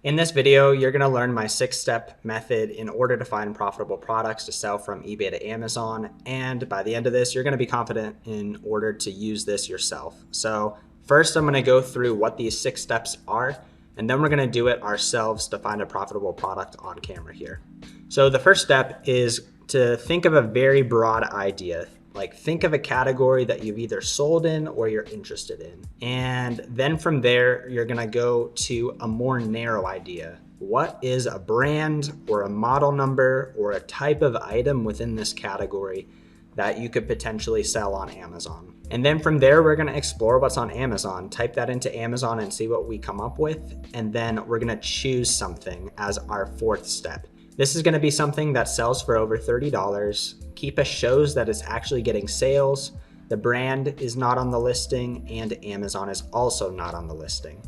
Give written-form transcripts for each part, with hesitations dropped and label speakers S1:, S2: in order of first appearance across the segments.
S1: In this video, you're going to learn my 6-step method in order to find profitable products to sell from eBay to Amazon. And by the end of this, you're going to be confident in order to use this yourself. So first, I'm going to go through what these 6 steps are, and then we're going to do it ourselves to find a profitable product on camera here. So the first step is to think of a very broad idea. Like, think of a category that you've either sold in or you're interested in. And then from there, you're gonna go to a more narrow idea. What is a brand or a model number or a type of item within this category that you could potentially sell on Amazon? And then from there, we're gonna explore what's on Amazon, type that into Amazon and see what we come up with. And then we're gonna choose something as our 4th step. This is gonna be something that sells for over $30. 𝗬𝗍 shows that it's actually getting sales. The brand is not on the listing and Amazon is also not on the listing.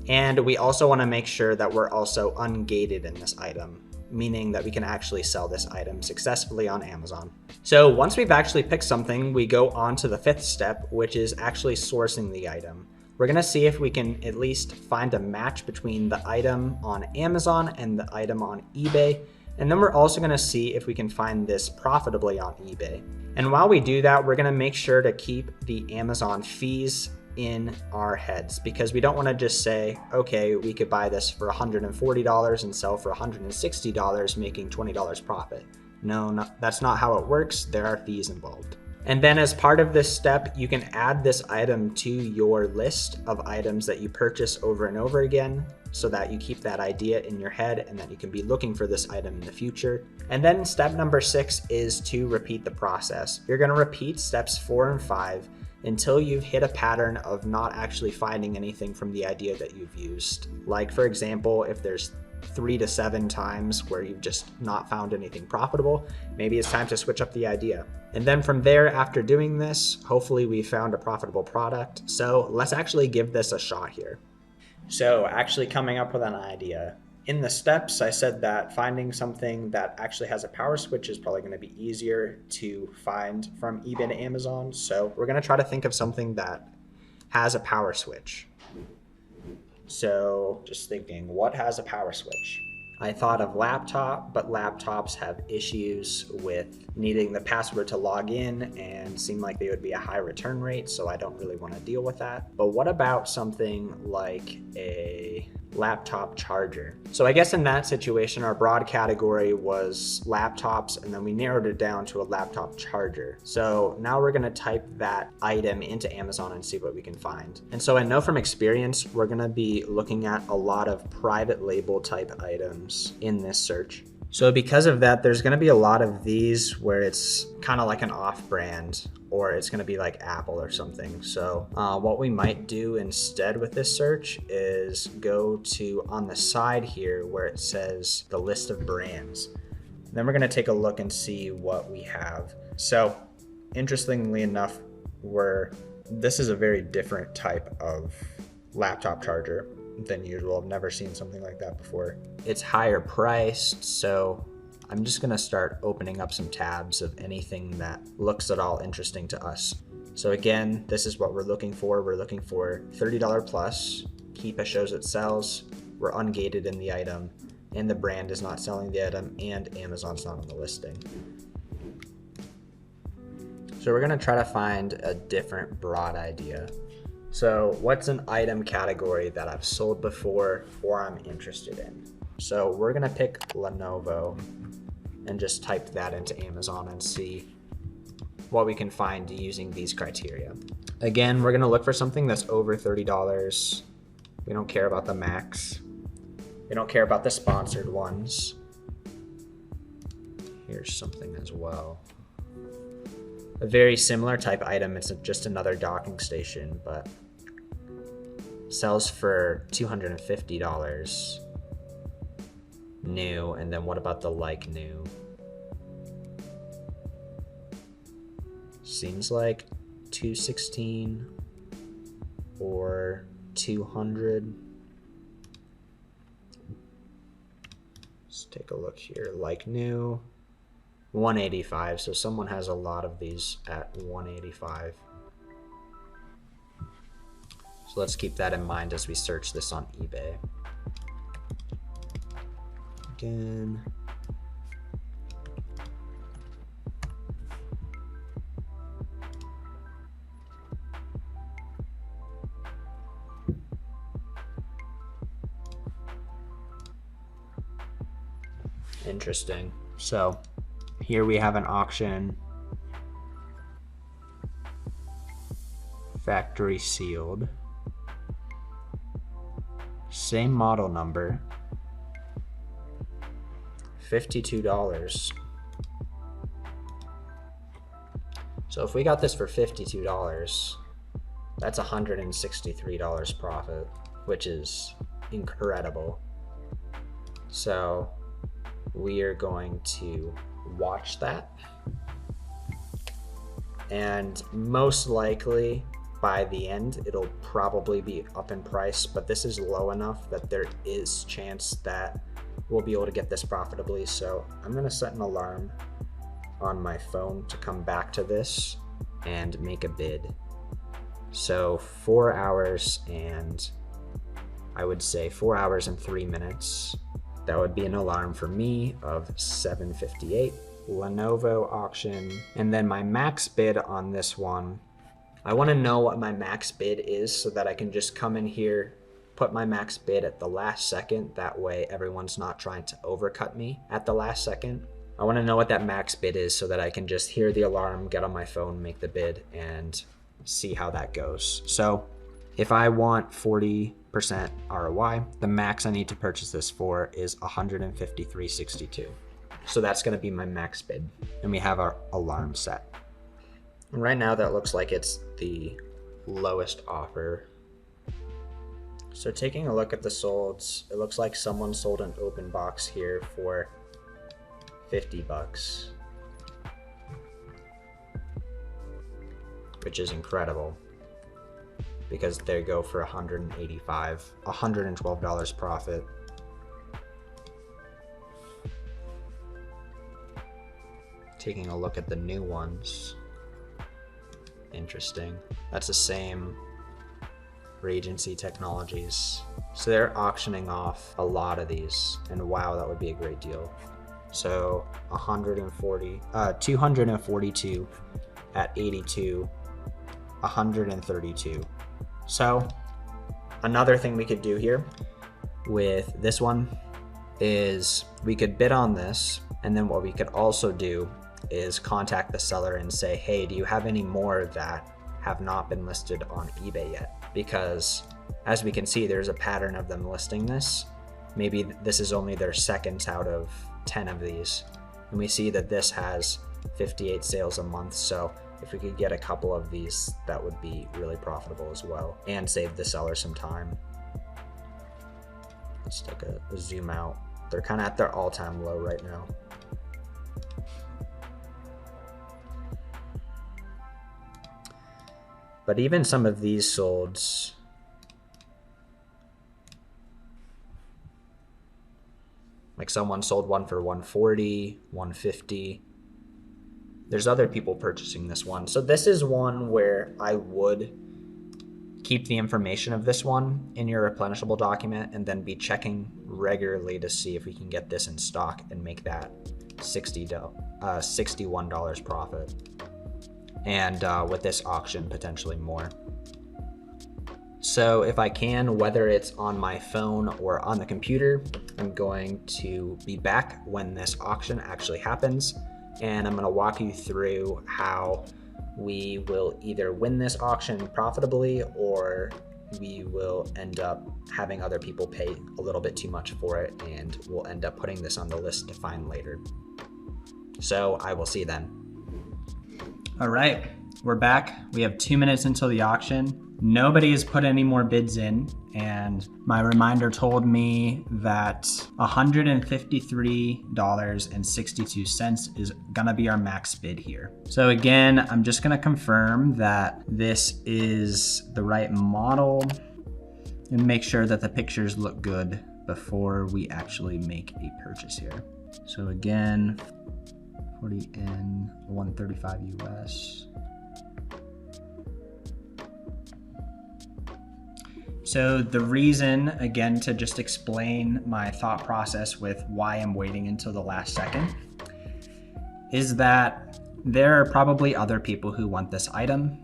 S1: And we also wanna make sure that we're also ungated in this item, meaning that we can actually sell this item successfully on Amazon. So once we've actually picked something, we go on to the 5th step, which is actually sourcing the item. We're gonna see if we can at least find a match between the item on Amazon and the item on eBay. And then we're also gonna see if we can find this profitably on eBay. And while we do that, we're gonna make sure to keep the Amazon fees in our heads, because we don't wanna just say, okay, we could buy this for $140 and sell for $160, making $20 profit. No, that's not how it works. There are fees involved. And then as part of this step, you can add this item to your list of items that you purchase over and over again, so that you keep that idea in your head and that you can be looking for this item in the future. And then step number 6 is to repeat the process. You're gonna repeat steps 4 and 5 until you've hit a pattern of not actually finding anything from the idea that you've used. Like, for example, if there's 3 to 7 times where you've just not found anything profitable, maybe it's time to switch up the idea. And then from there, after doing this, hopefully we found a profitable product. So let's actually give this a shot here. So actually coming up with an idea. In the steps, I said that finding something that actually has a power switch is probably going to be easier to find from eBay to Amazon. So we're going to try to think of something that has a power switch. So just thinking, what has a power switch? I thought of laptop, but laptops have issues with needing the password to log in and seem like they would be a high return rate, so I don't really want to deal with that. But what about something like a laptop charger? So I guess in that situation, our broad category was laptops, and then we narrowed it down to a laptop charger. So now we're gonna type that item into Amazon and see what we can find. And so I know from experience, we're gonna be looking at a lot of private label type items in this search. So because of that, there's gonna be a lot of these where it's kind of like an off-brand, or it's gonna be like Apple or something. So what we might do instead with this search is go to on the side here where it says the list of brands. Then we're gonna take a look and see what we have. So interestingly enough, this is a very different type of laptop charger than usual. I've never seen something like that before. It's higher priced, so I'm just gonna start opening up some tabs of anything that looks at all interesting to us. So again, this is what we're looking for. We're looking for $30 plus. 𝗬𝗍 shows it sells. We're ungated in the item, and the brand is not selling the item, and Amazon's not on the listing. So we're gonna try to find a different broad idea. So what's an item category that I've sold before or I'm interested in? So we're gonna pick Lenovo and just type that into Amazon and see what we can find using these criteria. Again, we're gonna look for something that's over $30. We don't care about the Macs. We don't care about the sponsored ones. Here's something as well. A very similar type item. It's just another docking station, but sells for $250 new. And then what about the like new? Seems like 216 or 200. Let's take a look here. Like new, 185. So someone has a lot of these at 185. So let's keep that in mind as we search this on eBay. again. Interesting. So here we have an auction, factory sealed, same model number, $52. So if we got this for $52, that's $163 profit, which is incredible. So we are going to watch that, and most likely by the end it'll probably be up in price, but this is low enough that there is chance that we'll be able to get this profitably. So I'm going to set an alarm on my phone to come back to this and make a bid. So 4 hours, and I would say 4 hours and 3 minutes. That would be an alarm for me of 7:58. Lenovo auction. And then my max bid on this one, I want to know what my max bid is so that I can just come in here, put my max bid at the last second. That way everyone's not trying to overcut me at the last second. I want to know what that max bid is so that I can just hear the alarm, get on my phone, make the bid, and see how that goes. So if I want 40% ROI, the max I need to purchase this for is $153.62. So that's going to be my max bid, and we have our alarm set. And right now that looks like it's the lowest offer. So taking a look at the solds, it looks like someone sold an open box here for $50, which is incredible, because they go for $112 profit. Taking a look at the new ones, interesting. That's the same 𝗰•cy Technologies. So they're auctioning off a lot of these, and wow, that would be a great deal. So 242 at 82, 132. So another thing we could do here with this one is we could bid on this, and then what we could also do is contact the seller and say, hey, do you have any more that have not been listed on eBay yet? Because as we can see, there's a pattern of them listing this. Maybe this is only their second out of 10 of these. And we see that this has 58 sales a month. So if we could get a couple of these, that would be really profitable as well and save the seller some time. Let's take a zoom out. They're kind of at their all-time low right now. But even some of these solds, like someone sold one for 140, 150. There's other people purchasing this one. So this is one where I would keep the information of this one in your replenishable document and then be checking regularly to see if we can get this in stock and make that $61 profit. And with this auction, potentially more. So if I can, whether it's on my phone or on the computer, I'm going to be back when this auction actually happens, and I'm going to walk you through how we will either win this auction profitably, or we will end up having other people pay a little bit too much for it, and we'll end up putting this on the list to find later. So I will see you then.
S2: All right, we're back. We have 2 minutes until the auction. Nobody has put any more bids in, and my reminder told me that $153.62 is gonna be our max bid here. So again, I'm just gonna confirm that this is the right model and make sure that the pictures look good before we actually make a purchase here. So again, 40N, 135 US. So the reason, again, to just explain my thought process with why I'm waiting until the last second, is that there are probably other people who want this item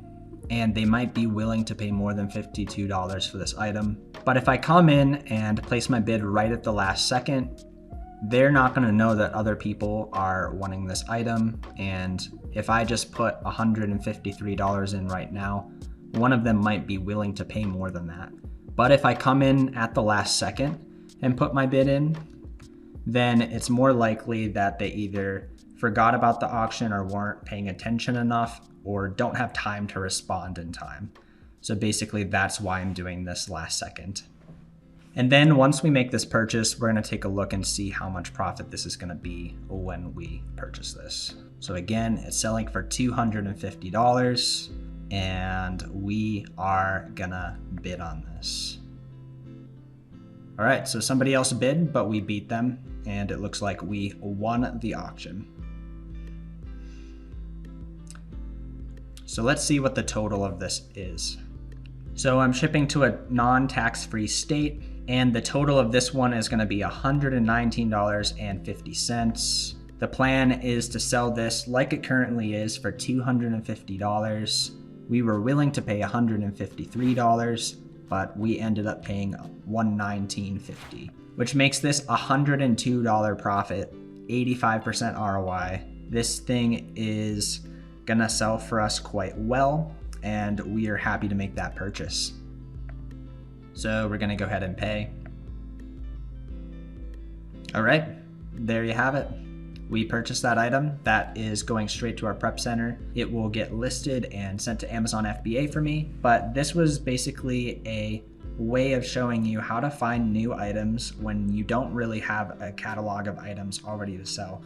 S2: and they might be willing to pay more than $52 for this item. But if I come in and place my bid right at the last second, they're not gonna know that other people are wanting this item. And if I just put $153 in right now, one of them might be willing to pay more than that. But if I come in at the last second and put my bid in, then it's more likely that they either forgot about the auction or weren't paying attention enough or don't have time to respond in time. So basically that's why I'm doing this last second. And then once we make this purchase, we're gonna take a look and see how much profit this is gonna be when we purchase this. So again, it's selling for $250 and we are gonna bid on this. All right, so somebody else bid, but we beat them and it looks like we won the auction. So let's see what the total of this is. So I'm shipping to a non-tax-free state, and the total of this one is gonna be $119.50. The plan is to sell this like it currently is for $250. We were willing to pay $153, but we ended up paying $119.50, which makes this a $102 profit, 85% ROI. This thing is gonna sell for us quite well, and we are happy to make that purchase. So we're gonna go ahead and pay. All right, there you have it. We purchased that item. That is going straight to our prep center. It will get listed and sent to Amazon FBA for me, but this was basically a way of showing you how to find new items when you don't really have a catalog of items already to sell.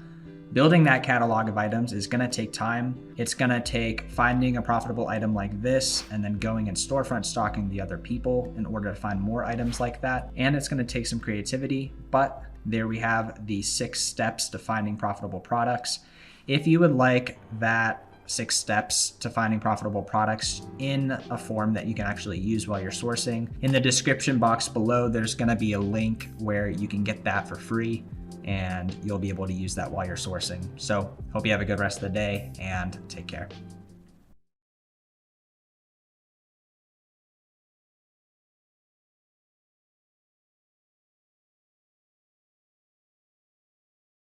S2: Building that catalog of items is gonna take time. It's gonna take finding a profitable item like this and then going in storefront stocking the other people in order to find more items like that. And it's gonna take some creativity, but there we have the 6 steps to finding profitable products. If you would like that 6 steps to finding profitable products in a form that you can actually use while you're sourcing, in the description box below, there's gonna be a link where you can get that for free and you'll be able to use that while you're sourcing. So hope you have a good rest of the day and take care.